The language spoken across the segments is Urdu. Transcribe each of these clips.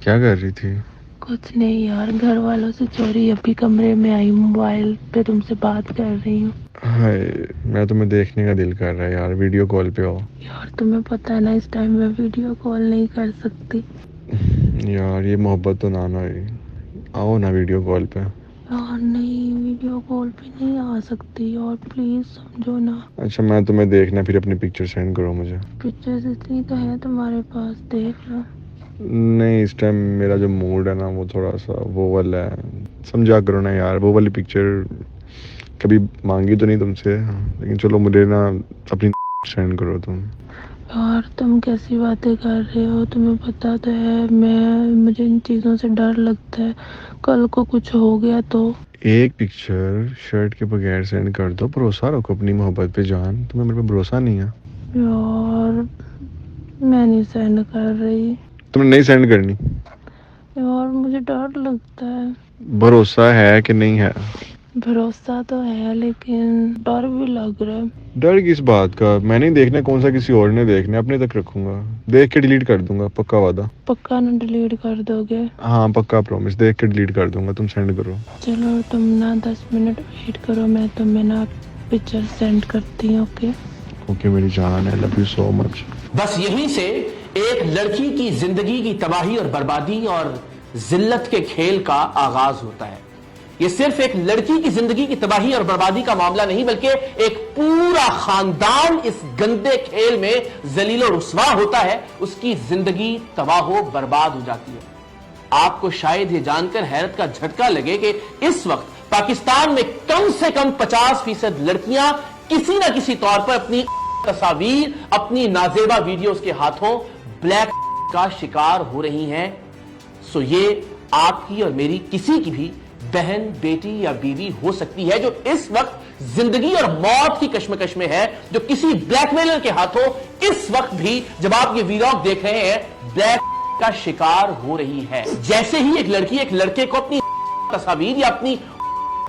کیا کر رہی تھی؟ کچھ نہیں یار، گھر والوں سے چوری ابھی کمرے میں آئی، موبائل پہ تم سے بات کر رہی ہوں۔ ہائے، میں تمہیں دیکھنے کا دل کر رہا ہے یار، ویڈیو کال پہ ہو۔ یار تمہیں پتہ ہے نا اس ٹائم میں ویڈیو کال نہیں کر سکتی۔ یار یہ محبت تو نہ ہوئی، آؤ نا ویڈیو کال پہ۔ یار نہیں، ویڈیو کال پہ نہیں آ سکتی یار، پلیز سمجھو نا۔ اچھا میں تمہیں دیکھنا، پھر اپنی پکچر سینڈ کرو مجھے۔ پکچرز اتنی تو ہے تمہارے پاس، دیکھ لو۔ نہیں، اس ٹائم میرا جو موڈ ہے نا وہ تھوڑا سا وہ والا ہے، سمجھا کرو نا یار، وہ والی پکچر کبھی مانگی تو نہیں تم سے، لیکن چلو مجھے نا اپنی سینڈ کرو تم۔ یار تم کیسی باتیں کر رہے ہو؟ تمہیں پتہ تو ہے مجھے ان چیزوں سے ڈر لگتا ہے، کل کو کچھ ہو گیا تو۔ ایک پکچر شرٹ کے بغیر سینڈ کر دو، بھروسہ رکھو اپنی محبت پہ جان، تمہیں میرے پہ بھروسہ نہیں ہے؟ یار میں نہیں سینڈ کر رہی تم نے نہیں سینڈ کرنی؟ یار، مجھے ڈر لگتا ہے۔ بھروسہ ہے کہ نہیں ہے؟ بھروسہ تو ہے لیکن ڈر بھی لگ رہا ہے۔ ڈر کس بات کا؟ میں نہیں دیکھنا، کون سا کسی اور نے دیکھنا، اپنے تک رکھوں گا، دیکھ کے ڈیلیٹ کر دوں گا، پکا وعدہ۔ پکا نہ ڈیلیٹ کر دو گے؟ ہاں پکا پرومس، دیکھ کے ڈیلیٹ کر دوں گا، تم سینڈ کرو۔ چلو تم نا 10 منٹ ویٹ کرو، میں تمہیں نا پکچر سینڈ کرتی ہوں۔ اوکے اوکے میری جان، آئی لو یو سو مچ۔ بس یہیں سے ایک لڑکی کی زندگی کی تباہی اور بربادی اور ذلت کے کھیل کا آغاز ہوتا ہے۔ یہ صرف ایک لڑکی کی زندگی کی تباہی اور بربادی کا معاملہ نہیں، بلکہ ایک پورا خاندان اس گندے کھیل میں ذلیل و رسوا ہوتا ہے، اس کی زندگی تباہ و برباد ہو جاتی ہے۔ آپ کو شاید یہ جان کر حیرت کا جھٹکا لگے کہ اس وقت پاکستان میں کم سے کم 50% لڑکیاں کسی نہ کسی طور پر اپنی تصاویر، اپنی نازیبا ویڈیوز کے ہاتھوں بلیک کا شکار ہو رہی ہیں۔ سو یہ آپ کی اور میری کسی کی بھی بہن، بیٹی یا بیوی ہو سکتی ہے جو اس وقت زندگی اور موت کی کشمکش میں ہے، جو کسی بلیک میلر کے ہاتھوں اس وقت بھی جب آپ یہ ویلاگ دیکھ رہے ہیں بلیک کا شکار ہو رہی ہے۔ جیسے ہی ایک لڑکی ایک لڑکے کو اپنی تصاویر یا اپنی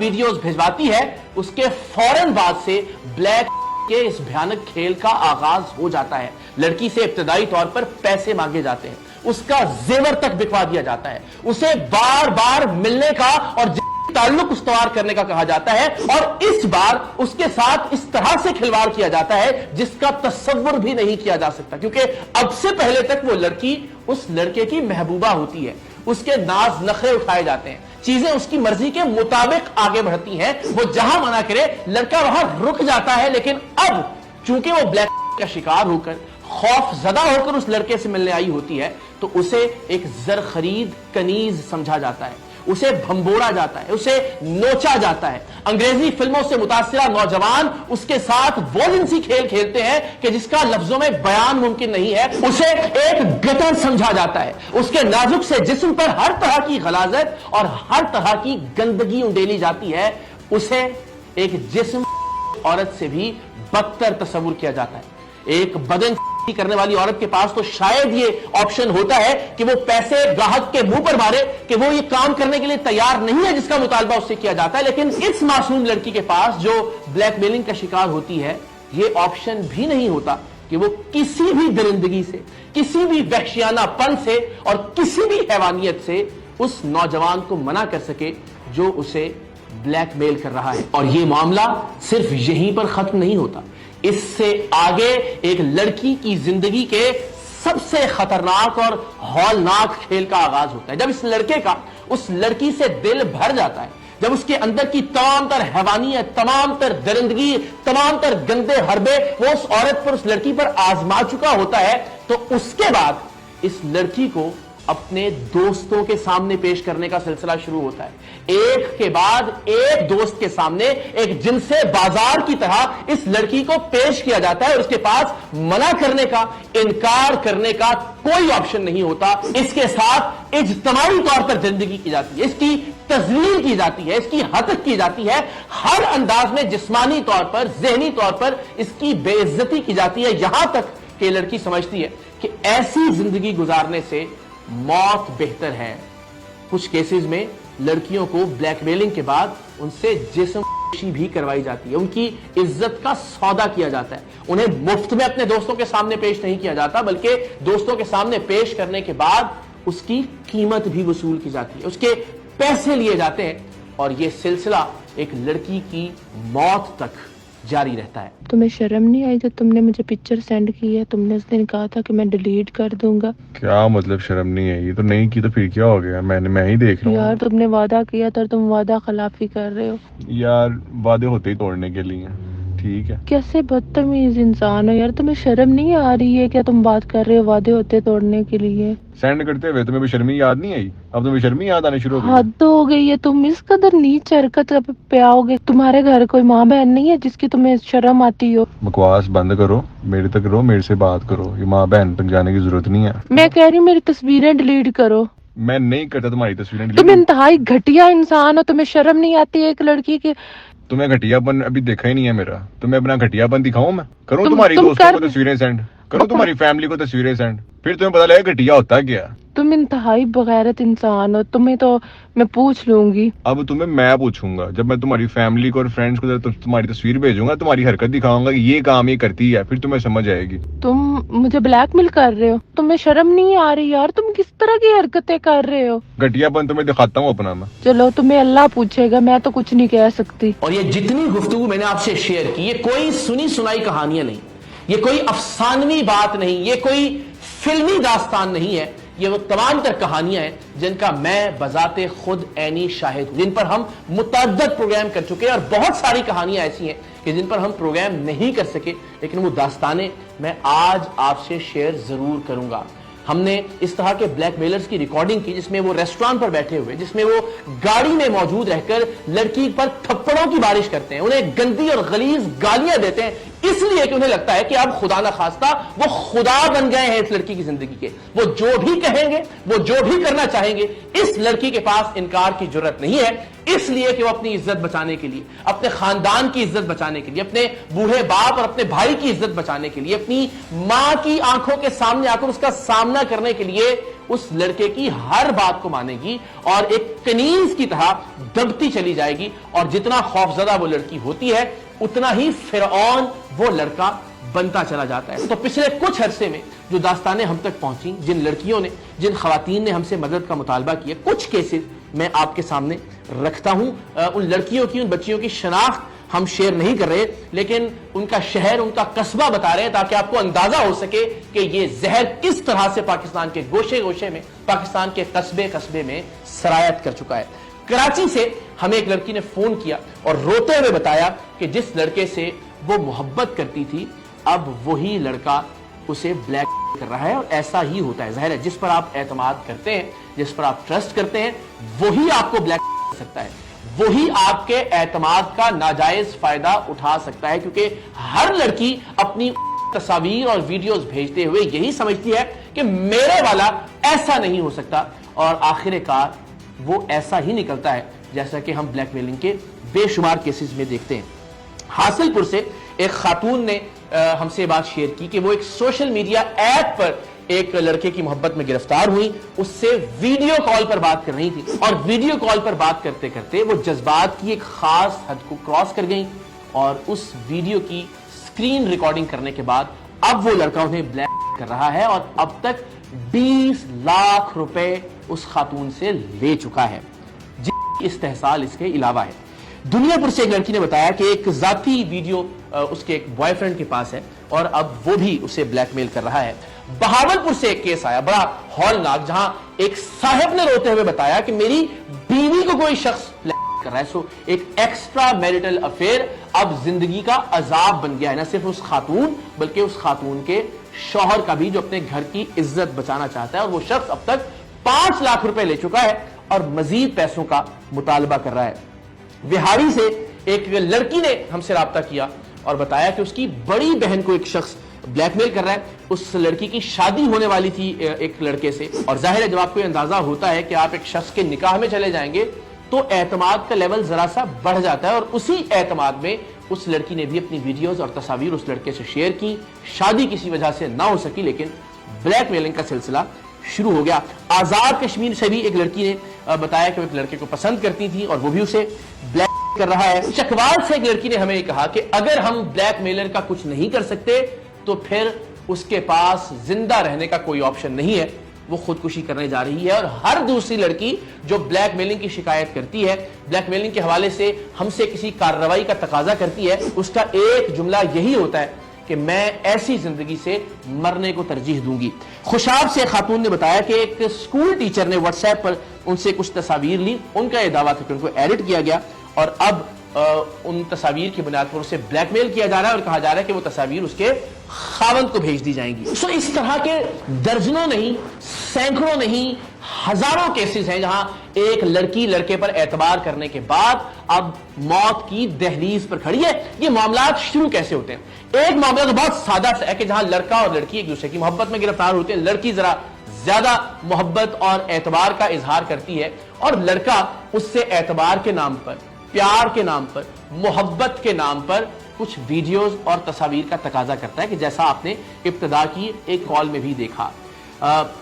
ویڈیوز بھیجواتی ہے، اس کے فوراً بعد سے بلیک کے اس بھیانک کھیل کا آغاز ہو جاتا ہے۔ لڑکی سے ابتدائی طور پر پیسے مانگے جاتے ہیں، اس کا زیور تک بکوا دیا جاتا ہے، اسے بار بار ملنے کا اور تعلق استوار کرنے کا کہا جاتا ہے، اور اس بار اس کے ساتھ اس طرح سے کھلواڑ کیا جاتا ہے جس کا تصور بھی نہیں کیا جا سکتا، کیونکہ اب سے پہلے تک وہ لڑکی اس لڑکے کی محبوبہ ہوتی ہے، اس کے ناز نخرے اٹھائے جاتے ہیں، چیزیں اس کی مرضی کے مطابق آگے بڑھتی ہیں، وہ جہاں منع کرے لڑکا وہاں رک جاتا ہے۔ لیکن اب چونکہ وہ بلیک کا شکار ہو کر خوف زدہ ہو کر اس لڑکے سے ملنے آئی ہوتی ہے، تو اسے ایک زر خرید کنیز سمجھا جاتا ہے، اسے بھمبوڑا جاتا ہے، اسے نوچا جاتا ہے۔ انگریزی فلموں سے متاثرہ نوجوان اس کے ساتھ وہ جنسی کھیل کھیلتے ہیں کہ جس کا لفظوں میں بیان ممکن نہیں ہے، اسے ایک گٹر سمجھا جاتا ہے، اس کے نازک سے جسم پر ہر طرح کی غلاظت اور ہر طرح کی گندگی انڈیلی جاتی ہے، اسے ایک جسم عورت سے بھی بدتر تصور کیا جاتا ہے۔ ایک بدن کرنے والی عورت کے پاس تو شاید یہ آپشن ہوتا ہے کہ وہ پیسے گاہک کے منہ پر مارے کہ وہ یہ کام کرنے کے لیے تیار نہیں ہے جس کا مطالبہ اس سے کیا جاتا ہے، لیکن اس معصوم لڑکی کے پاس جو بلیک میلنگ کا شکار ہوتی ہے یہ آپشن بھی نہیں ہوتا کہ وہ کسی بھی درندگی سے، کسی بھی وحشیانہ پن سے اور کسی بھی حیوانیت سے اس نوجوان کو منع کر سکے جو اسے بلیک میل کر رہا ہے۔ اور یہ معاملہ صرف یہیں پر ختم نہیں ہوتا، اس سے آگے ایک لڑکی کی زندگی کے سب سے خطرناک اور ہولناک کھیل کا آغاز ہوتا ہے۔ جب اس لڑکے کا اس لڑکی سے دل بھر جاتا ہے، جب اس کے اندر کی تمام تر حیوانیت، تمام تر درندگی، تمام تر گندے حربے وہ اس عورت پر، اس لڑکی پر آزما چکا ہوتا ہے، تو اس کے بعد اس لڑکی کو اپنے دوستوں کے سامنے پیش کرنے کا سلسلہ شروع ہوتا ہے۔ ایک کے بعد ایک دوست کے سامنے ایک جنس بازار کی طرح اس لڑکی کو پیش کیا جاتا ہے، اور اس کے پاس منع کرنے کا، انکار کرنے کا کوئی آپشن نہیں ہوتا۔ اس کے ساتھ اجتماعی طور پر زندگی کی جاتی ہے، اس کی تذلیل کی جاتی ہے، اس کی ہتک کی جاتی ہے، ہر انداز میں جسمانی طور پر، ذہنی طور پر اس کی بے عزتی کی جاتی ہے، یہاں تک کہ لڑکی سمجھتی ہے کہ ایسی زندگی گزارنے سے موت بہتر ہے۔ کچھ کیسز میں لڑکیوں کو بلیک میلنگ کے بعد ان سے جسم بھی کروائی جاتی ہے، ان کی عزت کا سودا کیا جاتا ہے، انہیں مفت میں اپنے دوستوں کے سامنے پیش نہیں کیا جاتا، بلکہ دوستوں کے سامنے پیش کرنے کے بعد اس کی قیمت بھی وصول کی جاتی ہے, اس کے پیسے لیے جاتے ہیں, اور یہ سلسلہ ایک لڑکی کی موت تک جاری رہتا ہے. تمہیں شرم نہیں آئی جب تم نے مجھے پکچر سینڈ کی ہے؟ تم نے اس دن کہا تھا کہ میں ڈیلیٹ کر دوں گا. کیا مطلب شرم نہیں ہے؟ یہ تو نہیں کی تو پھر کیا ہو گیا؟ میں ہی دیکھ رہا ہوں. یار تم نے وعدہ کیا تھا اور تم وعدہ خلافی کر رہے ہو. یار وعدے ہوتے ہی توڑنے کے لیے, ٹھیک ہے. کیسے بدتمیز انسان ہو یار, تمہیں شرم نہیں آ رہی ہے؟ کیا تم بات کر رہے ہو وعدے ہوتے توڑنے کے لیے؟ سینڈ کرتے ہوئے تمہیں بھی شرمی یاد نہیں آئی؟ اب تمہیں شرمی یاد آنے شروع ہو گئی. حد ہو گئی ہے, تم اس قدر نیچ حرکت پہ آؤ گے. تمہارے گھر کوئی ماں بہن نہیں ہے جس کی تمہیں شرم آتی ہو؟ بکواس بند کرو, میرے تک رہو, میرے سے بات کرو. یہ ماں بہن تک جانے کی ضرورت نہیں ہے. میں کہہ رہی ہوں میری تصویریں ڈیلیٹ کرو. میں نہیں کرتا تمہاری تصویریں تم انتہائی گھٹیا انسان ہو, تمہیں شرم نہیں آتی ہے ایک لڑکی کی؟ تمہیں گھٹیا پن ابھی دیکھا ہی نہیں ہے میرا. تمہیں اپنا گھٹیا پن دکھاؤں میں؟ کروں تم تمہاری دوستوں کو کر تصویریں سینڈ, کروں تمہاری فیملی کو تصویریں سینڈ, پھر تمہیں پتا لگے گھٹیا ہوتا کیا. تم انتہائی بغیرت انسان ہو, تمہیں تو میں پوچھ لوں گی. اب تمہیں میں پوچھوں گا, جب میں تمہاری فیملی کو اور فرینڈس کو تمہاری تصویر بھیجوں گا, تمہاری حرکت دکھاؤں گا کہ یہ کام یہ کرتی ہے, پھر تمہیں سمجھ آئے گی. تم مجھے بلیک میل کر رہے ہو؟ تمہیں شرم نہیں آ رہی یار؟ تم کس طرح کی حرکتیں کر رہے ہو؟ گھٹیا پن تمہیں دکھاتا ہوں اپنا میں. چلو تمہیں اللہ پوچھے گا, میں تو کچھ نہیں کہہ سکتی. اور یہ جتنی گفتگو میں نے آپ سے شیئر کی, یہ کوئی سنی سنائی کہانیاں نہیں, یہ کوئی افسانوی بات نہیں, یہ کوئی فلمی داستان نہیں ہے. یہ وہ تمام تر کہانیاں ہیں جن کا میں بذات خود عینی شاہد ہوں, جن پر ہم متعدد پروگرام کر چکے ہیں, اور بہت ساری کہانیاں ایسی ہیں کہ جن پر ہم پروگرام نہیں کر سکے, لیکن وہ داستانیں میں آج آپ سے شیئر ضرور کروں گا. ہم نے اس طرح کے بلیک میلرز کی ریکارڈنگ کی جس میں وہ ریسٹورانٹ پر بیٹھے ہوئے, جس میں وہ گاڑی میں موجود رہ کر لڑکی پر تھپڑوں کی بارش کرتے ہیں, انہیں گندی اور غلیظ گالیاں دیتے ہیں, اس لیے کہ انہیں لگتا ہے کہ اب خدا نہ خواستہ وہ خدا بن گئے ہیں اس لڑکی کی زندگی کے. وہ جو بھی کہیں گے, وہ جو بھی کرنا چاہیں گے, اس لڑکی کے پاس انکار کی جرت نہیں ہے, اس لیے کہ وہ اپنی عزت بچانے کے لیے, اپنے خاندان کی عزت بچانے کے لیے, اپنے بوڑھے باپ اور اپنے بھائی کی عزت بچانے کے لیے, اپنی ماں کی آنکھوں کے سامنے آ کر اس کا سامنا کرنے کے لیے اس لڑکے کی ہر بات کو مانے گی اور ایک کنیز کی طرح دبتی چلی جائے گی. اور جتنا خوفزدہ وہ لڑکی ہوتی ہے اتنا ہی فرعون وہ لڑکا بنتا چلا جاتا ہے. تو پچھلے کچھ عرصے میں جو داستانیں ہم تک پہنچی, جن لڑکیوں نے, جن خواتین نے ہم سے مدد کا مطالبہ کیا, کچھ کیسز میں آپ کے سامنے رکھتا ہوں. ان لڑکیوں کی, ان بچیوں کی شناخت ہم شیئر نہیں کر رہے, لیکن ان کا شہر, ان کا قصبہ بتا رہے ہیں تاکہ آپ کو اندازہ ہو سکے کہ یہ زہر کس طرح سے پاکستان کے گوشے گوشے میں, پاکستان کے قصبے قصبے میں سرایت کر چکا ہے. کراچی سے ہمیں ایک لڑکی نے فون کیا اور روتے ہوئے بتایا کہ جس لڑکے سے وہ محبت کرتی تھی, اب وہی لڑکا اسے بلیک کر رہا ہے. اور ایسا ہی ہوتا ہے, ظاہر ہے جس پر آپ اعتماد کرتے ہیں, جس پر آپ ٹرسٹ کرتے ہیں, وہی آپ کو بلیک کر سکتا ہے, وہی آپ کے اعتماد کا ناجائز فائدہ اٹھا سکتا ہے. کیونکہ ہر لڑکی اپنی تصاویر اور ویڈیوز بھیجتے ہوئے یہی سمجھتی ہے کہ میرے والا ایسا نہیں ہو سکتا, اور آخر کار وہ ایسا ہی نکلتا ہے جیسا کہ ہم بلیک میلنگ کے بے شمار کیسز میں دیکھتے ہیں. حاصل پور سے ایک خاتون نے ہم سے بات شیئر کی کہ وہ ایک سوشل میڈیا ایپ پر ایک لڑکے کی محبت میں گرفتار ہوئی, اس سے ویڈیو کال پر بات کر رہی تھی, اور ویڈیو کال پر بات کرتے کرتے وہ جذبات کی ایک خاص حد کو کراس کر گئیں, اور اس ویڈیو کی سکرین ریکارڈنگ کرنے کے بعد اب وہ لڑکا انہیں بلیک کر رہا ہے, اور اب تک 20 لاکھ روپے اس خاتون سے لے چکا ہے. استحصال اس کے علاوہ ہے. دنیا پور سے ایک لڑکی نے بتایا کہ ایک ذاتی ویڈیو اس کے ایک بوائے فرینڈ کے پاس ہے, اور اب وہ بھی اسے بلیک میل کر رہا ہے. بہاول پور سے ایک کیس آیا بڑا ہولناک, جہاں ایک صاحب نے روتے ہوئے بتایا کہ میری بیوی کو کوئی شخص بلیک کر رہا ہے. سو ایک ایکسٹرا میریٹل افیئر اب زندگی کا عذاب بن گیا ہے, نہ صرف اس خاتون بلکہ اس خاتون کے شوہر کا بھی, جو اپنے گھر کی عزت بچانا چاہتا ہے. اور وہ شخص اب تک 5 لاکھ روپے لے چکا ہے اور مزید پیسوں کا مطالبہ کر رہا ہے. بہاری سے ایک لڑکی نے ہم سے رابطہ کیا اور بتایا کہ اس کی بڑی بہن کو ایک شخص بلیک میل کر رہا ہے. اس لڑکی کی شادی ہونے والی تھی ایک لڑکے سے, اور ظاہر ہے جب آپ کو اندازہ ہوتا ہے کہ آپ ایک شخص کے نکاح میں چلے جائیں گے تو اعتماد کا لیول ذرا سا بڑھ جاتا ہے, اور اسی اعتماد میں اس لڑکی نے بھی اپنی ویڈیوز اور تصاویر اس لڑکے سے شیئر کی. شادی کسی وجہ سے نہ ہو سکی, لیکن بلیک میلنگ کا سلسلہ شروع ہو گیا. آزاد کشمیر سے بھی ایک لڑکی نے بتایا کہ وہ ایک لڑکے کو پسند کرتی تھی اور وہ بھی اسے بلیک کر رہا ہے. چکوال سے ایک لڑکی نے ہمیں کہا کہ اگر ہم بلیک میلر کا کچھ نہیں کر سکتے تو پھر اس کے پاس زندہ رہنے کا کوئی آپشن نہیں ہے, وہ خودکشی کرنے جا رہی ہے. اور ہر دوسری لڑکی جو بلیک میلنگ کی شکایت کرتی ہے, بلیک میلنگ کے حوالے سے ہم سے کسی کارروائی کا تقاضا کرتی ہے, اس کا ایک جملہ یہی ہوتا ہے کہ میں ایسی زندگی سے مرنے کو ترجیح دوں گی. خوشاب سے خاتون نے بتایا کہ ایک اسکول ٹیچر نے واٹس ایپ پر ان سے کچھ تصاویر لی. ان کا یہ دعویٰ تھا کہ ان کو ایڈٹ کیا گیا اور اب ان تصاویر کی بنیاد پر اسے بلیک میل کیا جا رہا ہے اور کہا جا رہا ہے کہ وہ تصاویر اس کے خاوند کو بھیج دی جائیں گی. سو اس طرح کے درجنوں نہیں, سینکڑوں نہیں, ہزاروں کیسز ہیں جہاں ایک لڑکی لڑکے پر اعتبار کرنے کے بعد اب موت کی دہلیز پر کھڑی ہے. یہ معاملات شروع کیسے ہوتے ہیں؟ ایک معاملہ تو بہت سادہ ہے کہ جہاں لڑکا اور لڑکی ایک دوسرے کی محبت میں گرفتار ہوتے ہیں. لڑکی ذرا زیادہ محبت اور اعتبار کا اظہار کرتی ہے اور لڑکا اس سے اعتبار کے نام پر, پیار کے نام پر, محبت کے نام پر کچھ ویڈیوز اور تصاویر کا تقاضا کرتا ہے کہ جیسا آپ نے ابتدا کی ایک کال میں بھی دیکھا.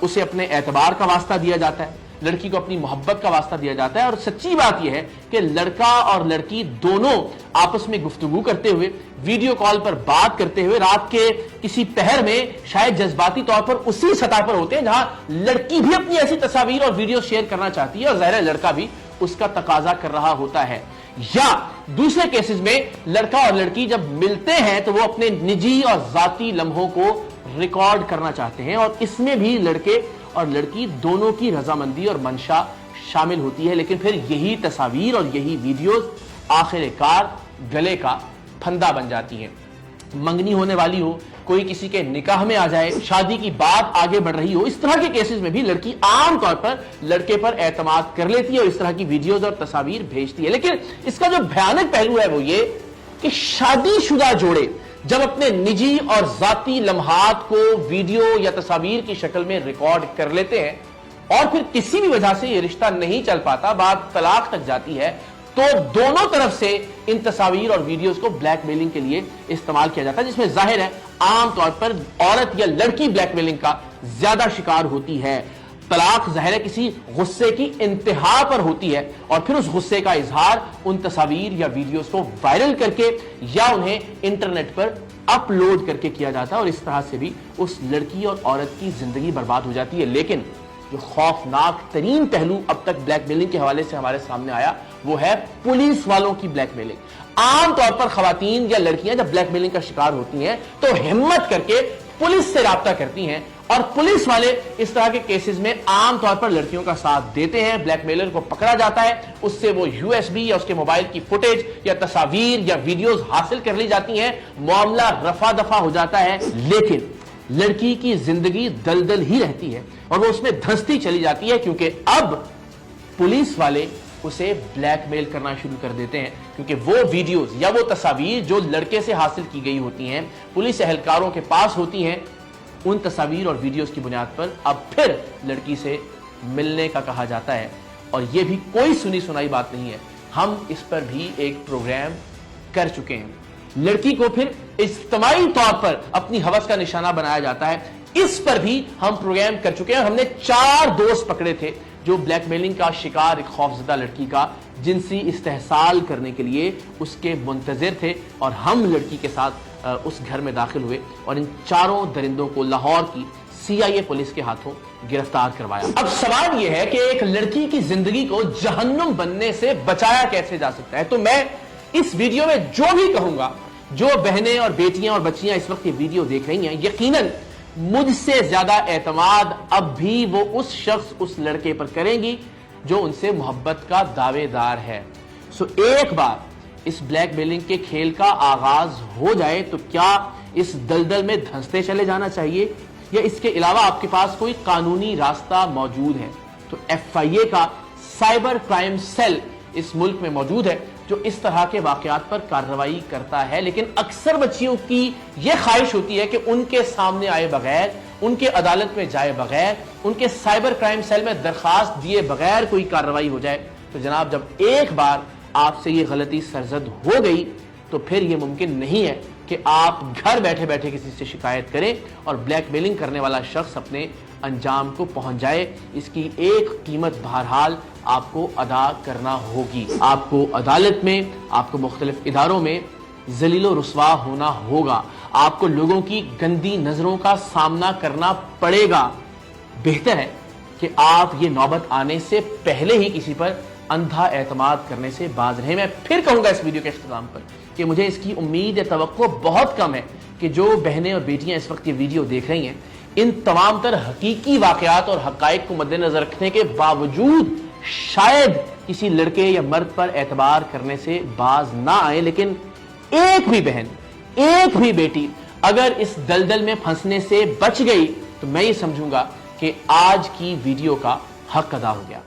اسے اپنے اعتبار کا واسطہ دیا جاتا ہے, لڑکی کو اپنی محبت کا واسطہ دیا جاتا ہے. اور سچی بات یہ ہے کہ لڑکا اور لڑکی دونوں آپس میں گفتگو کرتے ہوئے, ویڈیو کال پر بات کرتے ہوئے رات کے کسی پہر میں شاید جذباتی طور پر اسی سطح پر ہوتے ہیں جہاں لڑکی بھی اپنی ایسی تصاویر اور ویڈیو شیئر کرنا چاہتی ہے اور ظاہر ہے لڑکا بھی اس کا تقاضا کر رہا ہوتا ہے. یا دوسرے کیسز میں لڑکا اور لڑکی جب ملتے ہیں تو وہ اپنے نجی اور ذاتی لمحوں کو ریکارڈ کرنا چاہتے ہیں اور اس میں بھی لڑکے اور لڑکی دونوں کی رضامندی اور منشا شامل ہوتی ہے. لیکن پھر یہی تصاویر اور یہی ویڈیوز آخر کار گلے کا پھندا بن جاتی ہیں. منگنی ہونے والی ہو, کوئی کسی کے نکاح میں آ جائے, شادی کی بات آگے بڑھ رہی ہو, اس طرح کے کیسز میں بھی لڑکی عام طور پر لڑکے پر اعتماد کر لیتی ہے اور اس طرح کی ویڈیوز اور تصاویر بھیجتی ہے. لیکن اس کا جو بھیانک پہلو ہے وہ یہ کہ شادی شدہ جوڑے جب اپنے نجی اور ذاتی لمحات کو ویڈیو یا تصاویر کی شکل میں ریکارڈ کر لیتے ہیں اور پھر کسی بھی وجہ سے یہ رشتہ نہیں چل پاتا, بات طلاق تک جاتی ہے, تو دونوں طرف سے ان تصاویر اور ویڈیوز کو بلیک میلنگ کے لیے استعمال کیا جاتا ہے, جس میں ظاہر ہے عام طور پر عورت یا لڑکی بلیک میلنگ کا زیادہ شکار ہوتی ہے. طلاق ظاہر ہے کسی غصے کی انتہا پر ہوتی ہے اور پھر اس غصے کا اظہار ان تصاویر یا ویڈیوز کو وائرل کر کے یا انہیں انٹرنیٹ پر اپلوڈ کر کے کیا جاتا ہے اور اس طرح سے بھی اس لڑکی اور عورت کی زندگی برباد ہو جاتی ہے. لیکن جو خوفناک ترین پہلو اب تک بلیک میلنگ کے حوالے سے ہمارے سامنے آیا وہ ہے پولیس والوں کی بلیک میلنگ. عام طور پر خواتین یا لڑکیاں جب بلیک میلنگ کا شکار ہوتی ہیں تو ہمت کر کے پولیس سے رابطہ کرتی ہیں اور پولیس والے اس طرح کے کیسز میں عام طور پر لڑکیوں کا ساتھ دیتے ہیں. بلیک میلر کو پکڑا جاتا ہے, اس سے وہ USB یا اس کے موبائل کی فوٹیج یا تصاویر یا ویڈیوز حاصل کر لی جاتی ہیں, معاملہ رفع دفع ہو جاتا ہے. لیکن لڑکی کی زندگی دلدل ہی رہتی ہے اور وہ اس میں دھنستی چلی جاتی ہے کیونکہ اب پولیس والے اسے بلیک میل کرنا شروع کر دیتے ہیں کیونکہ وہ ویڈیوز یا وہ تصاویر جو لڑکے سے حاصل کی گئی ہوتی ہیں, پولیس اہلکاروں کے پاس ہوتی ہیں, ان تصاویر اور ویڈیوز کی بنیاد پر اب پھر لڑکی سے ملنے کا کہا جاتا ہے. اور یہ بھی کوئی سنی سنائی بات نہیں ہے, ہم اس پر بھی ایک پروگرام کر چکے ہیں. لڑکی کو پھر اجتماعی طور پر اپنی ہوس کا نشانہ بنایا جاتا ہے, اس پر بھی ہم پروگرام کر چکے ہیں. ہم نے 4 دوست پکڑے تھے جو بلیک میلنگ کا شکار ایک خوفزدہ لڑکی کا جنسی استحصال کرنے کے لیے اس کے منتظر تھے اور ہم لڑکی کے ساتھ اس گھر میں داخل ہوئے اور ان 4 درندوں کو لاہور کی CIA پولیس کے ہاتھوں گرفتار کروایا. اب سوال یہ ہے کہ ایک لڑکی کی زندگی کو جہنم بننے سے بچایا کیسے جا سکتا ہے. تو میں اس ویڈیو میں جو بھی کہوں گا, جو بہنیں اور بیٹیاں اور بچیاں اس وقت یہ ویڈیو دیکھ رہی ہیں, یقیناً مجھ سے زیادہ اعتماد اب بھی وہ اس شخص اس لڑکے پر کریں گی جو ان سے محبت کا دعوے دار ہے. سو ایک بار اس بلیک میلنگ کے کھیل کا آغاز ہو جائے تو کیا اس دلدل میں دھنستے چلے جانا چاہیے یا اس کے علاوہ آپ کے پاس کوئی قانونی راستہ موجود ہے؟ تو FIA کا سائبر کرائم سیل اس ملک میں موجود ہے جو اس طرح کے واقعات پر کارروائی کرتا ہے. لیکن اکثر بچیوں کی یہ خواہش ہوتی ہے کہ ان کے سامنے آئے بغیر, ان کے عدالت میں جائے بغیر, ان کے سائبر کرائم سیل میں درخواست دیے بغیر کوئی کارروائی ہو جائے. تو جناب جب ایک بار آپ سے یہ غلطی سرزد ہو گئی تو پھر یہ ممکن نہیں ہے کہ آپ گھر بیٹھے بیٹھے کسی سے شکایت کریں اور بلیک میلنگ کرنے والا شخص اپنے انجام کو پہنچ جائے. اس کی ایک قیمت بہرحال آپ کو ادا کرنا ہوگی. آپ کو عدالت میں, آپ کو مختلف اداروں میں ذلیل و رسوا ہونا ہوگا, آپ کو لوگوں کی گندی نظروں کا سامنا کرنا پڑے گا. بہتر ہے کہ آپ یہ نوبت آنے سے پہلے ہی کسی پر اندھا اعتماد کرنے سے باز رہیں. میں پھر کہوں گا اس ویڈیو کے اختتام پر کہ مجھے اس کی امید یا توقع بہت کم ہے کہ جو بہنیں اور بیٹیاں اس وقت یہ ویڈیو دیکھ رہی ہیں ان تمام تر حقیقی واقعات اور حقائق کو مد نظر رکھنے کے باوجود شاید کسی لڑکے یا مرد پر اعتبار کرنے سے باز نہ آئے. لیکن ایک بھی بہن، ایک بھی بیٹی اگر اس دلدل میں پھنسنے سے بچ گئی تو میں یہ سمجھوں گا کہ آج کی ویڈیو کا حق ادا ہو گیا.